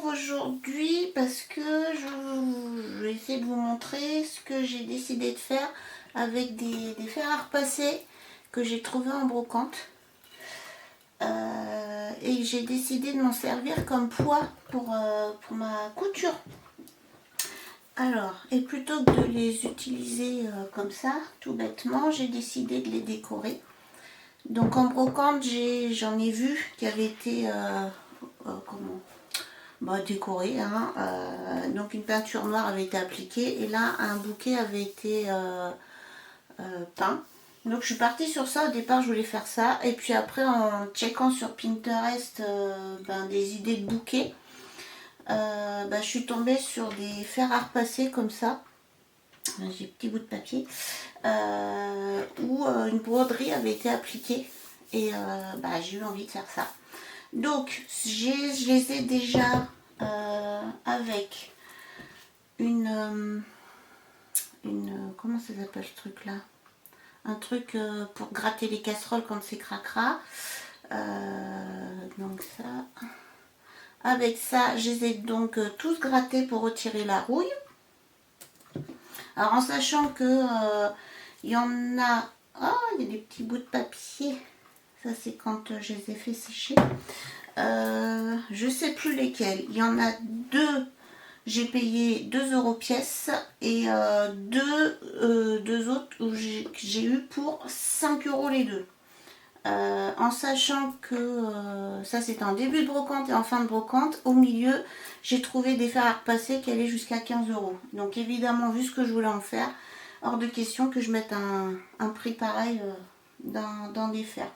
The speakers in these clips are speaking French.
aujourd'hui parce que je vais essayer de vous montrer ce que j'ai décidé de faire avec des fers à repasser que j'ai trouvé en brocante. Et j'ai décidé de m'en servir comme poids pour ma couture. Alors, et plutôt que de les utiliser comme ça, tout bêtement, j'ai décidé de les décorer. Donc en brocante, j'en ai vu qui avaient été décorés. Hein. Donc une peinture noire avait été appliquée et là un bouquet avait été peint. Donc je suis partie sur ça. Au départ, je voulais faire ça. Et puis après, en checkant sur Pinterest des idées de bouquets, je suis tombée sur des fers à repasser comme ça. J'ai des petits bouts de papier où une broderie avait été appliquée et j'ai eu envie de faire ça. Donc je les ai déjà avec une comment ça s'appelle ce truc là, un truc pour gratter les casseroles quand c'est cracra. Donc ça, avec ça je les ai donc tous grattés pour retirer la rouille. Alors en sachant que il y en a, il y a des petits bouts de papier, ça c'est quand je les ai fait sécher, je sais plus lesquels, il y en a deux, j'ai payé 2 € pièce et deux autres où j'ai eu pour 5 € les deux. En sachant que ça c'était en début de brocante et en fin de brocante, au milieu j'ai trouvé des fers à repasser qui allaient jusqu'à 15 €. Donc évidemment, vu ce que je voulais en faire, hors de question que je mette un prix pareil dans des fers.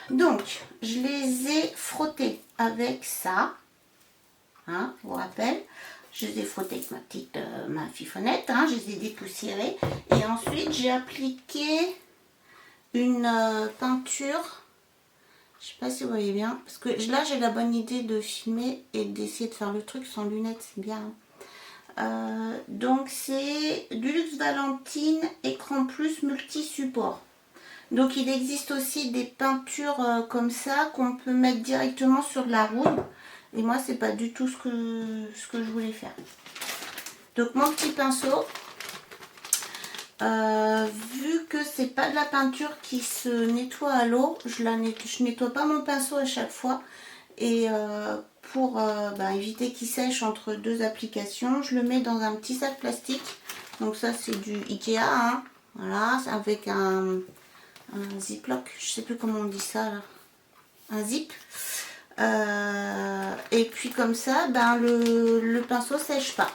Donc je les ai frottés avec ça, hein, je vous rappelle. Je les ai frottés avec ma fiffonnette, hein, je les ai dépoussiérés et ensuite j'ai appliqué une peinture, je sais pas si vous voyez bien, parce que là j'ai la bonne idée de filmer et d'essayer de faire le truc sans lunettes, c'est bien. Donc c'est du Luxe Valentine écran plus multi-support. Donc il existe aussi des peintures comme ça qu'on peut mettre directement sur de la rouille. Et moi c'est pas du tout ce que je voulais faire. Donc mon petit pinceau. Vu que c'est pas de la peinture qui se nettoie à l'eau, je nettoie pas mon pinceau à chaque fois et pour éviter qu'il sèche entre deux applications, je le mets dans un petit sac plastique. Donc ça c'est du Ikea, hein. Voilà, avec un ziploc, je sais plus comment on dit ça là, un zip. Et puis comme ça, le pinceau sèche pas.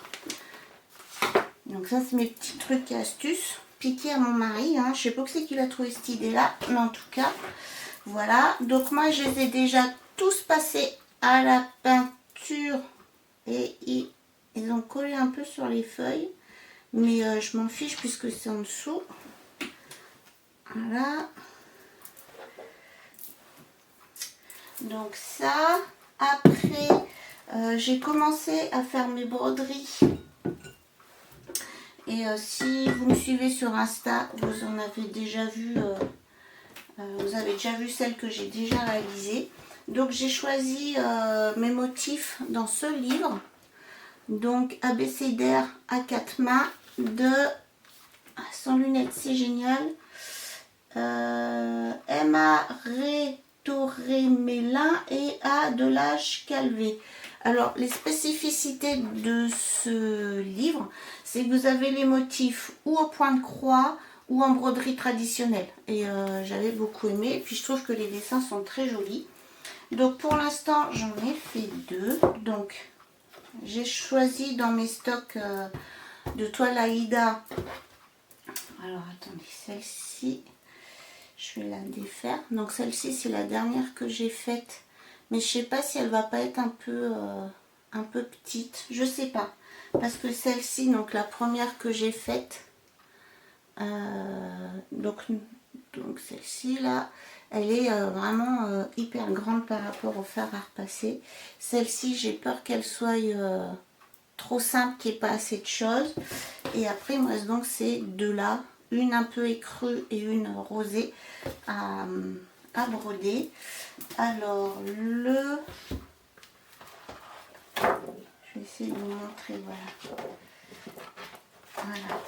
Donc ça c'est mes petits trucs et astuces piqués à mon mari, hein. Je sais pas que c'est qu'il a trouvé cette idée là, mais en tout cas voilà. Donc moi je les ai déjà tous passés à la peinture et ils ont collé un peu sur les feuilles, mais je m'en fiche puisque c'est en dessous. Voilà, donc ça après j'ai commencé à faire mes broderies. Et si vous me suivez sur Insta, vous en avez déjà vu, vous avez déjà vu celles que j'ai déjà réalisées. Donc j'ai choisi mes motifs dans ce livre. Donc abécédaire à 4 mains de, sans lunettes c'est génial, Emma Rétoré-Mélin et A de l'âge Calvé. Alors les spécificités de ce livre, c'est que vous avez les motifs ou au point de croix ou en broderie traditionnelle. Et j'avais beaucoup aimé. Et puis je trouve que les dessins sont très jolis. Donc pour l'instant j'en ai fait 2. Donc j'ai choisi dans mes stocks de toile Aïda. Alors attendez, celle-ci, je vais la défaire. Donc celle-ci c'est la dernière que j'ai faite. Mais je sais pas si elle va pas être un peu petite. Je sais pas. Parce que celle-ci, donc la première que j'ai faite, donc celle-ci là, elle est vraiment hyper grande par rapport au fer à repasser. Celle-ci, j'ai peur qu'elle soit trop simple, qu'il n'y ait pas assez de choses. Et après, il me reste donc ces deux-là. Une un peu écrue et une rosée à broder. Alors, montrer, voilà. Voilà.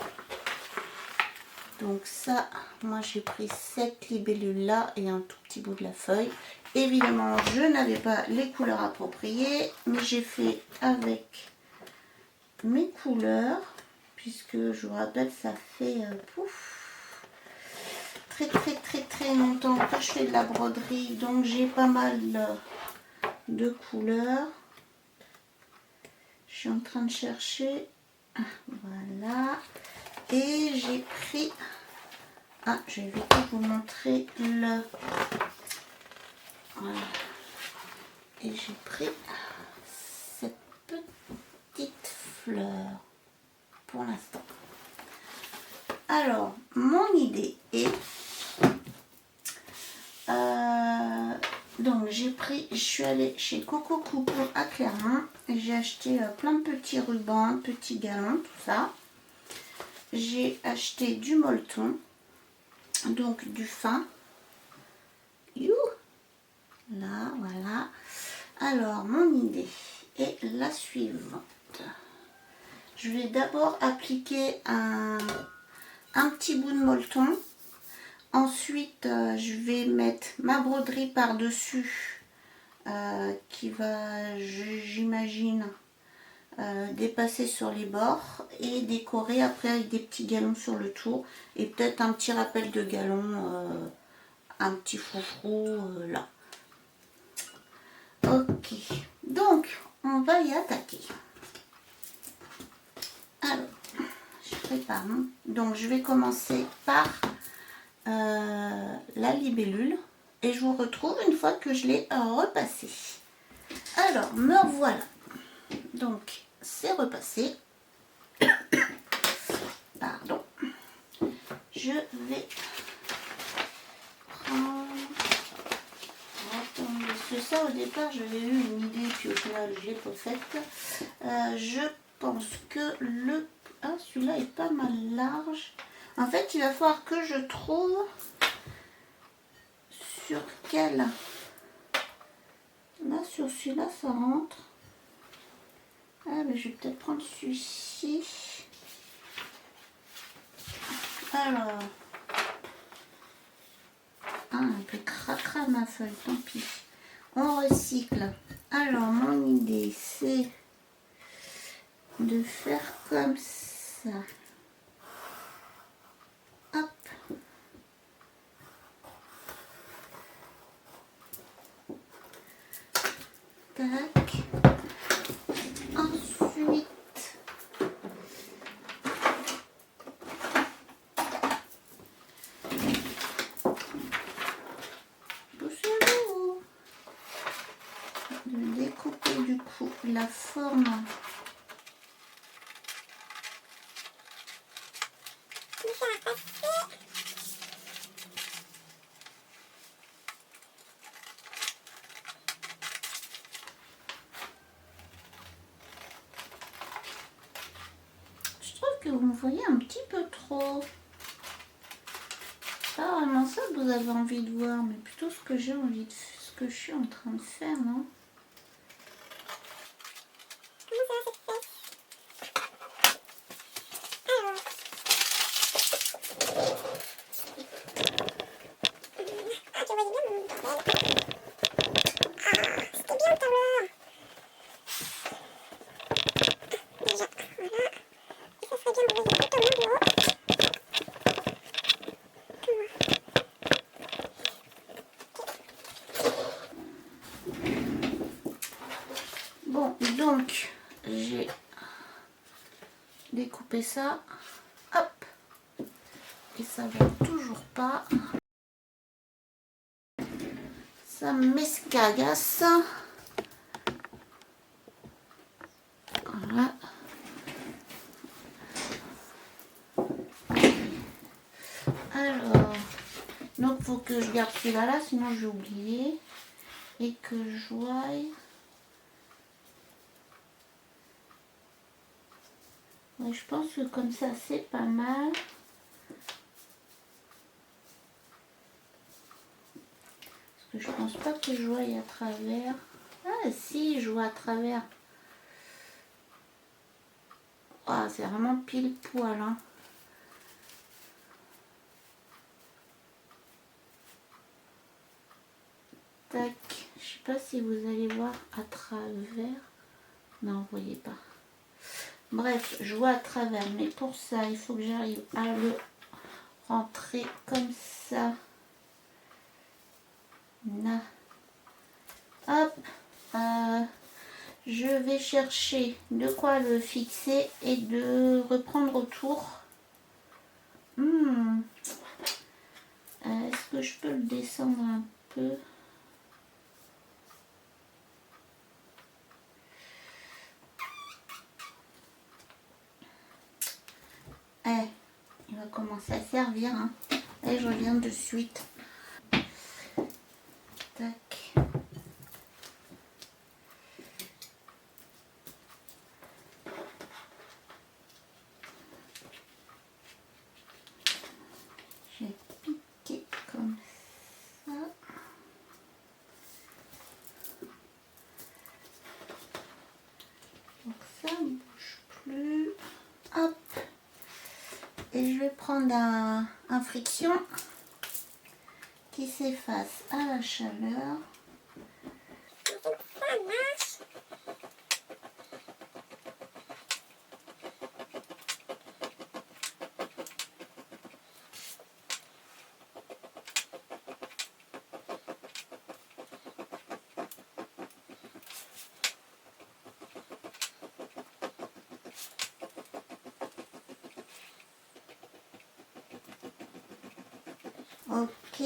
Donc ça, moi j'ai pris cette libellule là et un tout petit bout de la feuille. Évidemment, je n'avais pas les couleurs appropriées, mais j'ai fait avec mes couleurs, puisque je vous rappelle, ça fait très longtemps que je fais de la broderie, donc j'ai pas mal de couleurs. Je suis en train de chercher, voilà, et j'ai pris, je vais vite vous montrer le, voilà, et j'ai pris cette petite fleur pour l'instant. Alors, mon idée est, donc je suis allée chez Coco Coupon à Clermont, j'ai acheté plein de petits rubans, petits galons, tout ça. J'ai acheté du molleton, donc du fin. Là, voilà. Alors, mon idée est la suivante. Je vais d'abord appliquer un petit bout de molleton. Ensuite, je vais mettre ma broderie par-dessus qui va, j'imagine, dépasser sur les bords et décorer après avec des petits galons sur le tour et peut-être un petit rappel de galon, un petit froufrou là. Ok, donc on va y attaquer. Alors, je prépare. Donc je vais commencer par la libellule et je vous retrouve une fois que je l'ai repassé. Alors, me voilà. Donc, c'est repassé. Pardon. Je vais prendre... Attendez, parce que ça, au départ, j'avais eu une idée, puis au final, je ne l'ai pas faite. Je pense que le... Ah, celui-là est pas mal large. En fait, il va falloir que je trouve sur quel... Là, sur celui-là, ça rentre. Ah, mais je vais peut-être prendre celui-ci. Alors... Ah, un peu cracra ma feuille, tant pis. On recycle. Alors, mon idée, c'est de faire comme ça. Hop. Tac. Ensuite, poussez-vous. De découper du coup la forme. Je trouve que vous me voyez un petit peu trop. C'est pas vraiment ça que vous avez envie de voir, mais plutôt ce que j'ai envie de faire, ce que je suis en train de faire, non? Bon, donc j'ai découpé ça, hop, et ça va toujours pas, ça m'escagasse. Voilà. Alors, donc faut que je garde celui-là là, sinon j'ai oublié, et que je voie. Ouais, je pense que comme ça c'est pas mal. Parce que je pense pas que je voie à travers. Ah si, je vois à travers. Ah, c'est vraiment pile poil, hein. Tac. Je sais pas si vous allez voir à travers. Non, vous voyez pas. Bref, je vois à travers. Mais pour ça, il faut que j'arrive à le rentrer comme ça. Là. Hop. Je vais chercher de quoi le fixer et de reprendre autour. Est-ce que je peux le descendre un peu? Il va commencer à servir, hein. Et je reviens de suite. Tac. Je vais piquer comme ça. Donc ça ne bouge plus. Hop. Et je vais prendre un friction qui s'efface à la chaleur. Ok.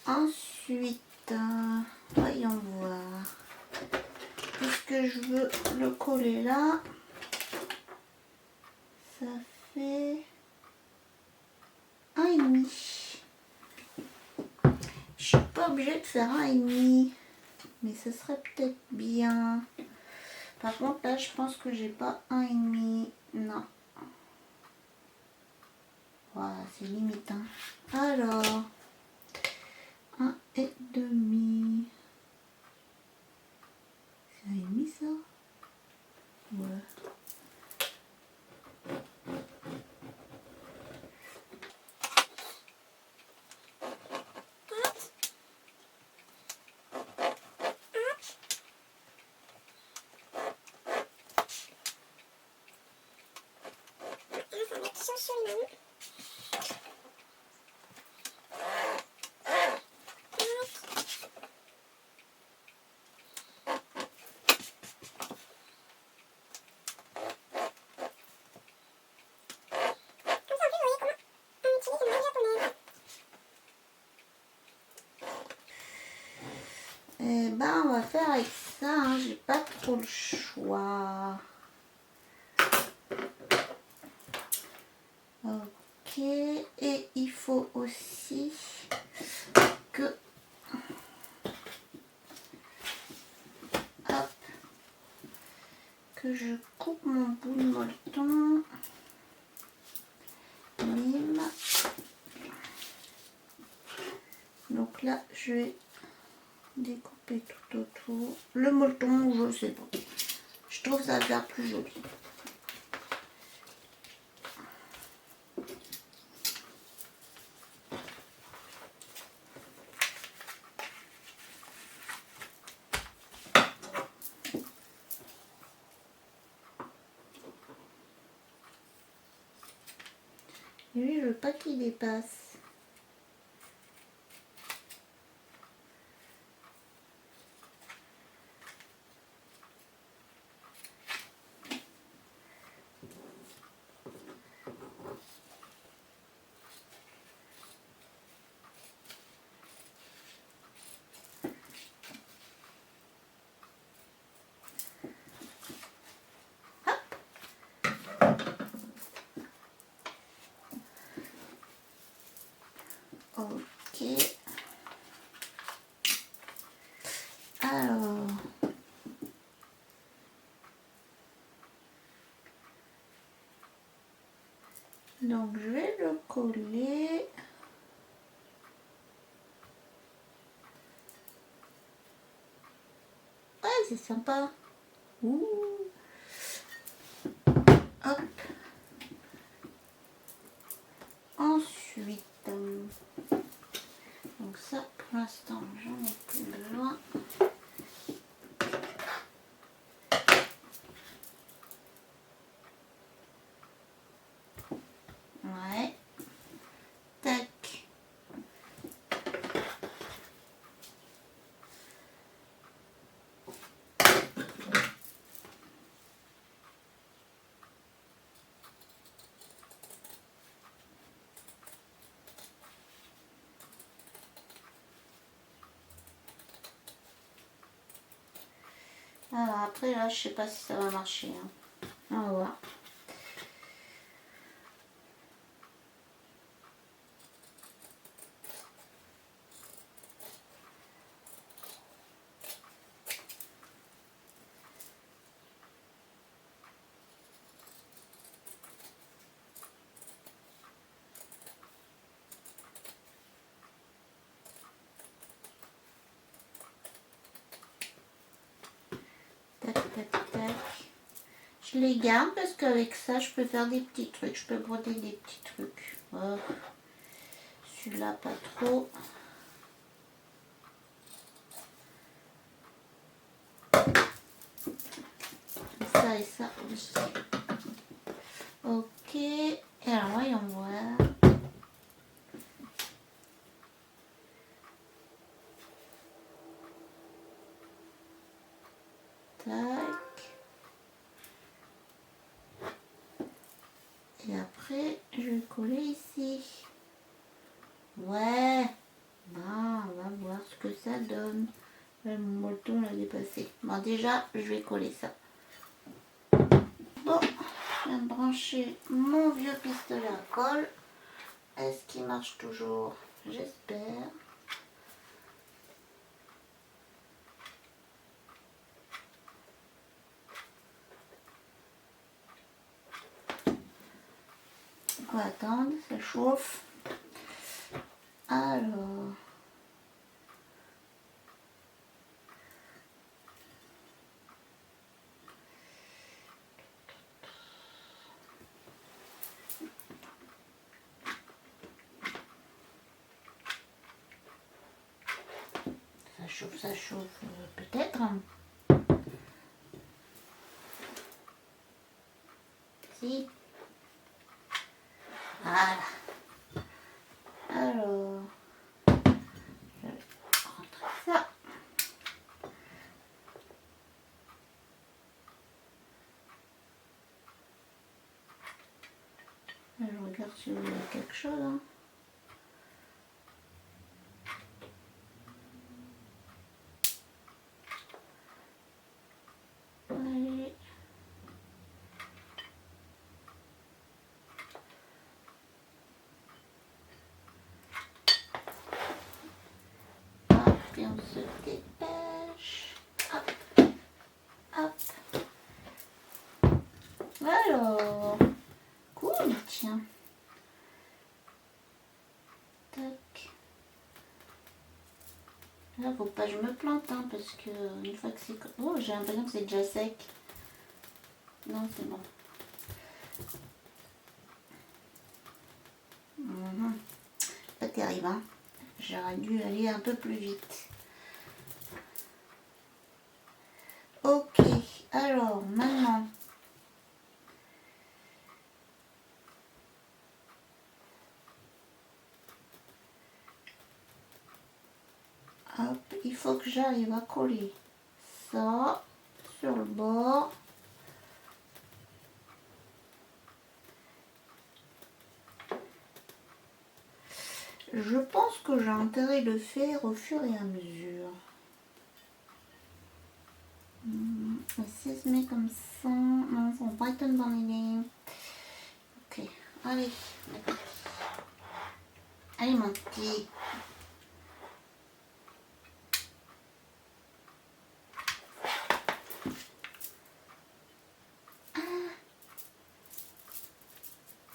Ensuite, voyons voir. Puisque je veux le coller là, ça fait 1,5. Je suis pas obligée de faire 1,5, mais ce serait peut-être bien. Par contre, là, je pense que j'ai pas 1,5. Non. Voilà, c'est limite, hein. Alors, 1,5. C'est 1,5 ça? Ouais. Eh ben, on va faire avec ça, hein. J'ai pas trop le choix. Ok, et il faut aussi que hop, que je coupe mon bout de molleton. Mime. Donc là, je vais découper tout autour. Le molleton, je sais pas. Je trouve ça va faire plus joli. Et lui, je veux pas qu'il dépasse. Ok. Alors. Donc je vais le coller. c'est sympa. Ouh. Hop. Ensuite, donc ça pour l'instant j'en ai plus besoin. Ouais. Tac. Alors après là je sais pas si ça va marcher, hein. On va voir. Tac tac tac. Je les garde parce qu'avec ça je peux faire des petits trucs, je peux broder des petits trucs. Hop. Celui-là pas trop. Ça et ça aussi. Ok. Et alors voyons voir. Tac. Et après je vais coller ici. Ouais. Bon, on va voir ce que ça donne. Là, mon molleton l'a dépassé. Bon, déjà, je vais coller ça. Bon, je viens de brancher mon vieux pistolet à colle. Est-ce qu'il marche toujours? J'espère. On va attendre, ça chauffe. Alors... ça chauffe peut-être. Si. Voilà. Alors, je vais rentrer ça. Je regarde si il y a quelque chose. Hein. Allez. Hop, et on se dépêche. Hop. Hop. Alors, cool, tiens. Tac. Là, faut pas que je me plante, hein, parce que une fois que c'est... Oh, j'ai l'impression que c'est déjà sec. Non, c'est bon. Pas terrible, hein. J'aurais dû aller un peu plus vite. Ok, alors maintenant... Hop, il faut que j'arrive à coller ça sur le bord. Je pense que j'ai intérêt de le faire au fur et à mesure. Si je mets comme ça, non, ça va pas être une bonne idée. Ok, allez, allez mon petit.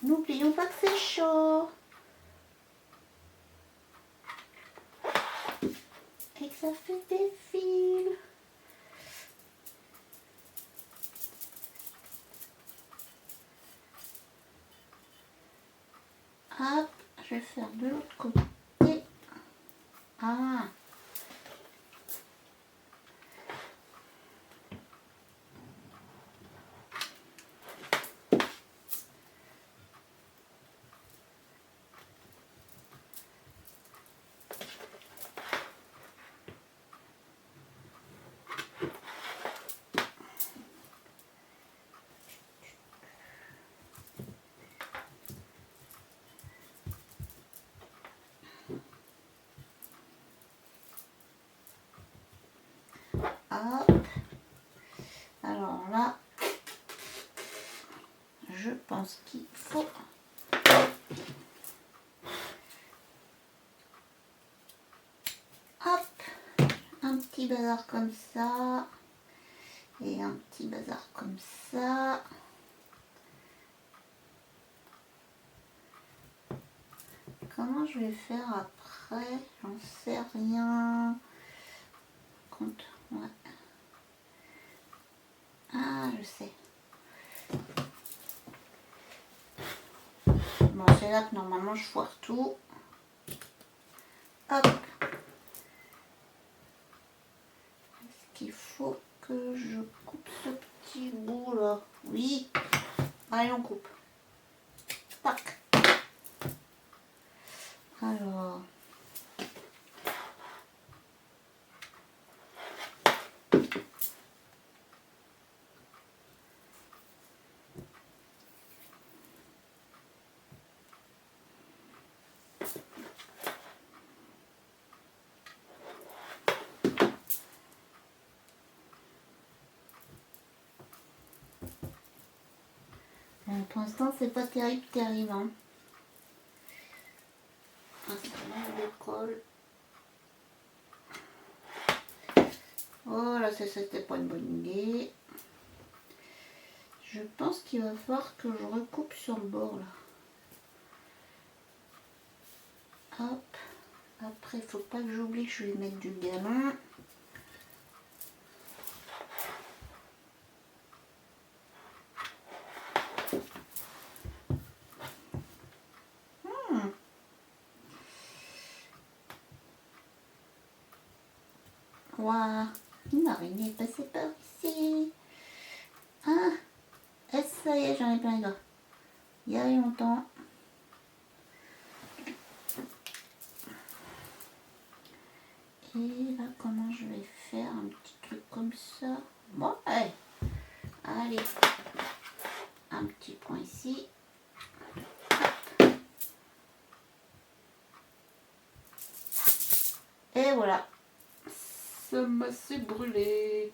N'oublions pas que c'est chaud. Et que ça fait des fils. Hop. Alors là, je pense qu'il faut hop, un petit bazar comme ça et un petit bazar comme ça. Comment je vais faire après? J'en sais rien. Compte, ouais. Ah, je sais. Bon, c'est là que normalement je foire tout. Hop. Est-ce qu'il faut que je coupe ce petit bout là? Oui. Allez, on coupe. Tac. Alors. Bon, pour l'instant, c'est pas terrible, hein. Je décolle. Oh là, c'était pas une bonne idée. Je pense qu'il va falloir que je recoupe sur le bord là. Hop. Après, il faut pas que j'oublie que je vais mettre du galon. Waouh, une araignée est passée par ici. Ah, et ça y est, j'en ai plein les doigts. Il y a longtemps. Et là, comment je vais faire un petit truc comme ça? Bon, allez. Allez. Un petit point ici. Et voilà. Ça m'a assez brûlé.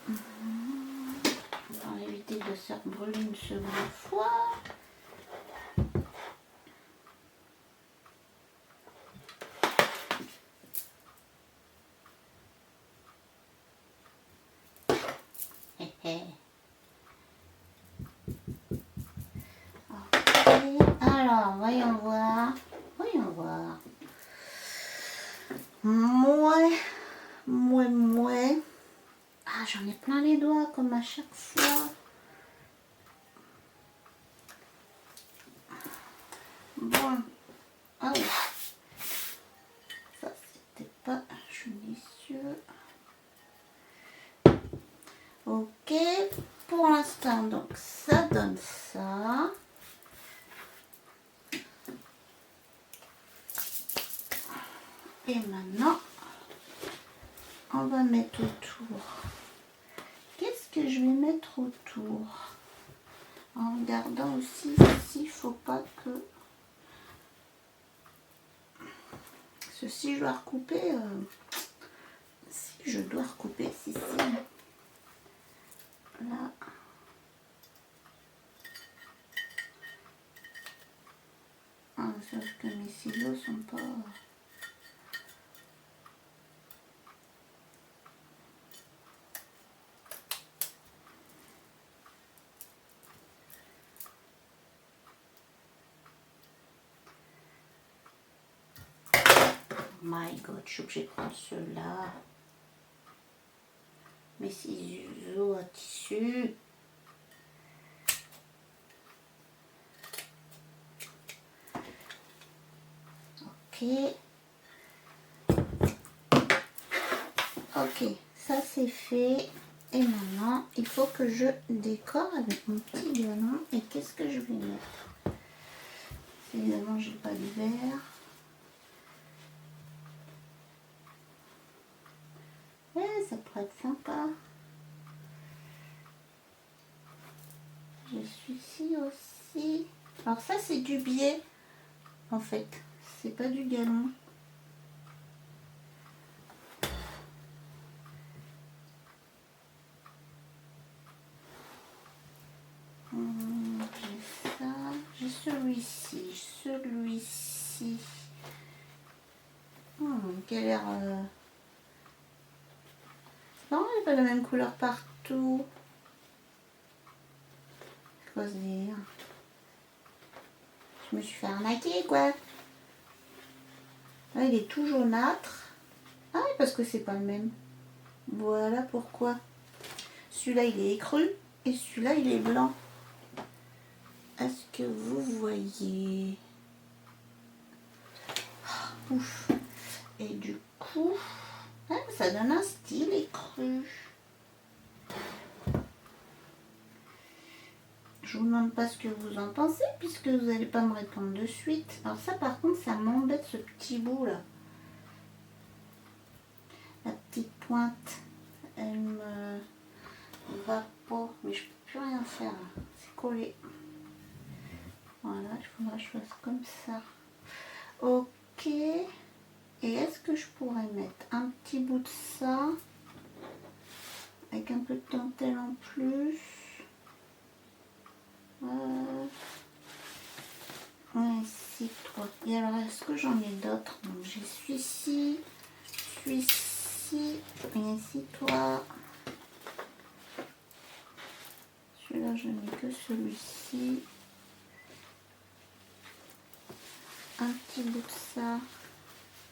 On va éviter de se faire brûler une seconde fois. Ok. Alors, voyons voir. Voyons voir. Mouais. Ah, j'en ai plein les doigts comme à chaque fois. Bon. Ah oui. Ça, c'était pas judicieux. Ok. Pour l'instant, donc, ça donne ça. Et maintenant, on va mettre autour. Qu'est-ce que je vais mettre autour? En regardant aussi s'il ne faut pas que... Ceci, je dois recouper. Si je dois recouper, si. Là. Ah, sauf que mes ciseaux sont pas... My God, je suis obligée de prendre ceux-là. Mes ciseaux à tissu. Ok. Ok, ça c'est fait. Et maintenant, il faut que je décore avec mon petit galon. Et qu'est-ce que je vais mettre? Évidemment, j'ai pas de verre. Ouais, ça pourrait être sympa. J'ai celui-ci aussi. Alors ça c'est du biais en fait. C'est pas du galon. J'ai ça. J'ai celui-ci. Celui-ci. Qui a l'air... Non, il n'est pas la même couleur partout. C'est quoi ce délire? Je me suis fait arnaquer, quoi. Là, il est tout jaunâtre. Ah oui, parce que c'est pas le même. Voilà pourquoi. Celui-là, il est écru. Et celui-là, il est blanc. Est-ce que vous voyez? Ouf. Et du coup, ça donne un style écru. Je vous demande pas ce que vous en pensez, puisque vous n'allez pas me répondre de suite. Alors ça, par contre, ça m'embête, ce petit bout là. La petite pointe, elle me va pas, mais je peux plus rien faire. C'est collé. Voilà, il faudra que je fasse comme ça. Ok. Et est-ce que je pourrais mettre un petit bout de ça avec un peu de dentelle en plus? Ainsi toi. Et alors est-ce que j'en ai d'autres? Donc j'ai celui-ci, celui-ci, et ainsi toi. Celui-là je n'ai que celui-ci. Un petit bout de ça.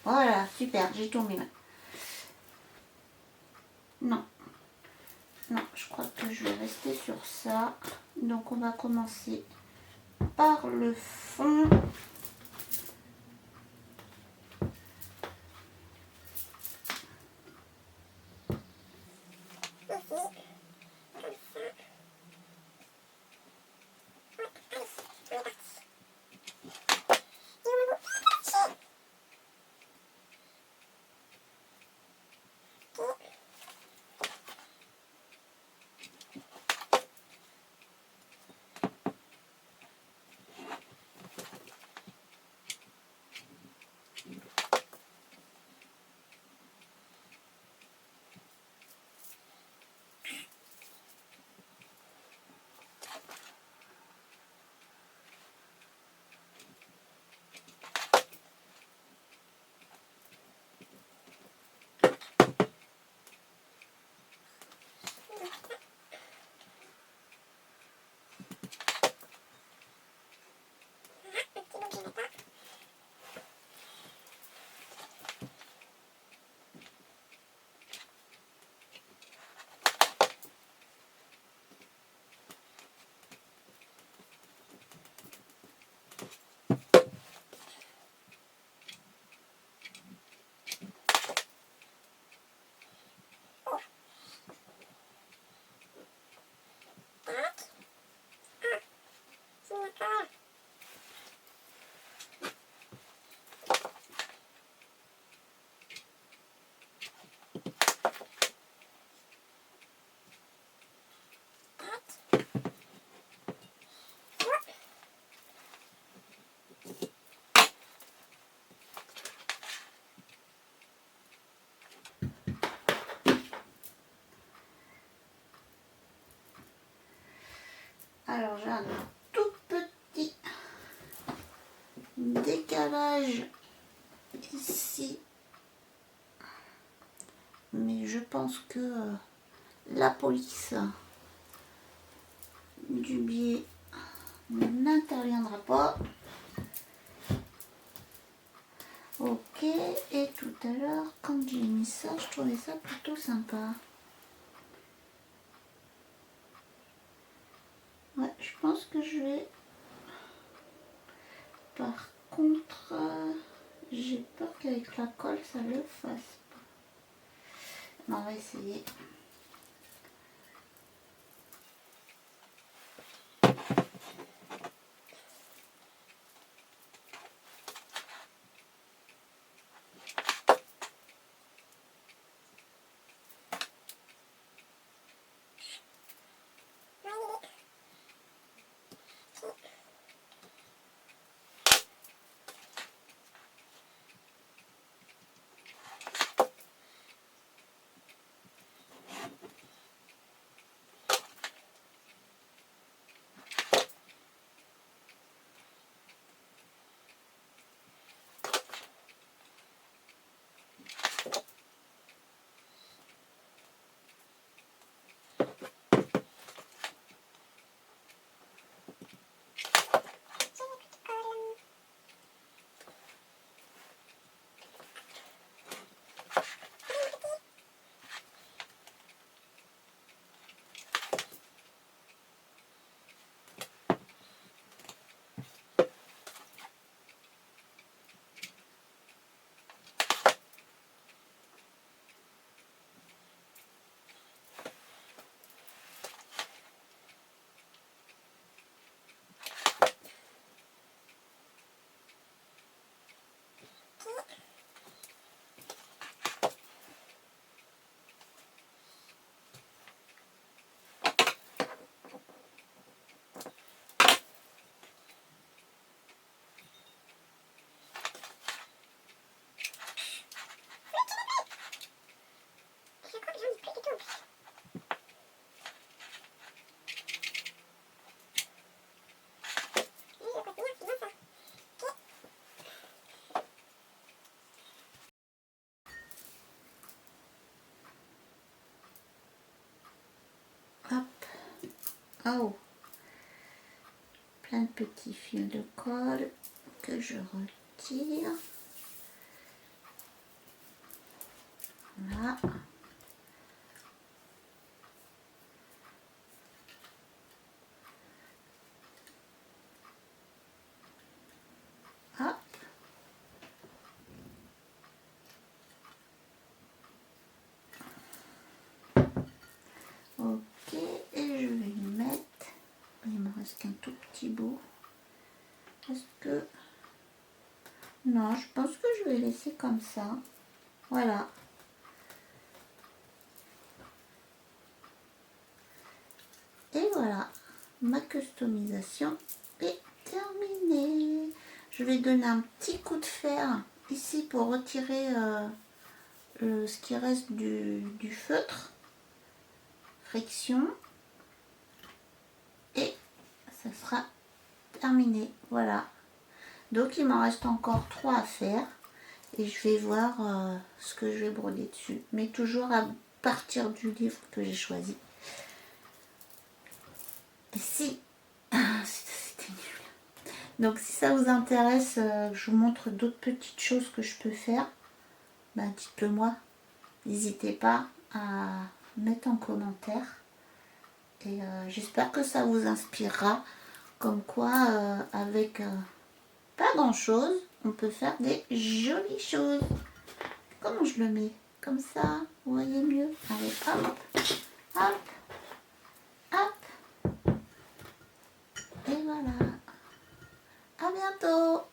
Voilà, super, j'ai tout mis là. Non. Non, je crois que je vais rester sur ça. Donc on va commencer par le fond. Alors j'ai un tout petit décalage ici. Mais je pense que la police du biais n'interviendra pas. Ok, et tout à l'heure, quand j'ai mis ça, je trouvais ça plutôt sympa. Ouais, je pense que je vais... Par contre, j'ai peur qu'avec la colle, ça le fasse pas. On va essayer. Oh, plein de petits fils de colle que je retire. Voilà. Hop. Ok, et je vais y mettre, il me reste qu'un tout petit bout. Est-ce que... Non, je pense que je vais laisser comme ça. Voilà. Et voilà, ma customisation est terminée. Je vais donner un petit coup de fer ici pour retirer ce qui reste du feutre. Friction. Et ça sera terminé. Voilà. Donc il m'en reste encore 3 à faire. Et je vais voir ce que je vais broder dessus. Mais toujours à partir du livre que j'ai choisi. Et si... C'était nul. Donc si ça vous intéresse, je vous montre d'autres petites choses que je peux faire. Ben, dites-le moi. N'hésitez pas à mettre en commentaire. Et j'espère que ça vous inspirera. Comme quoi, avec pas grand chose, on peut faire des jolies choses. Comment je le mets? Comme ça, vous voyez mieux. Allez, hop, hop, hop. Et voilà. À bientôt.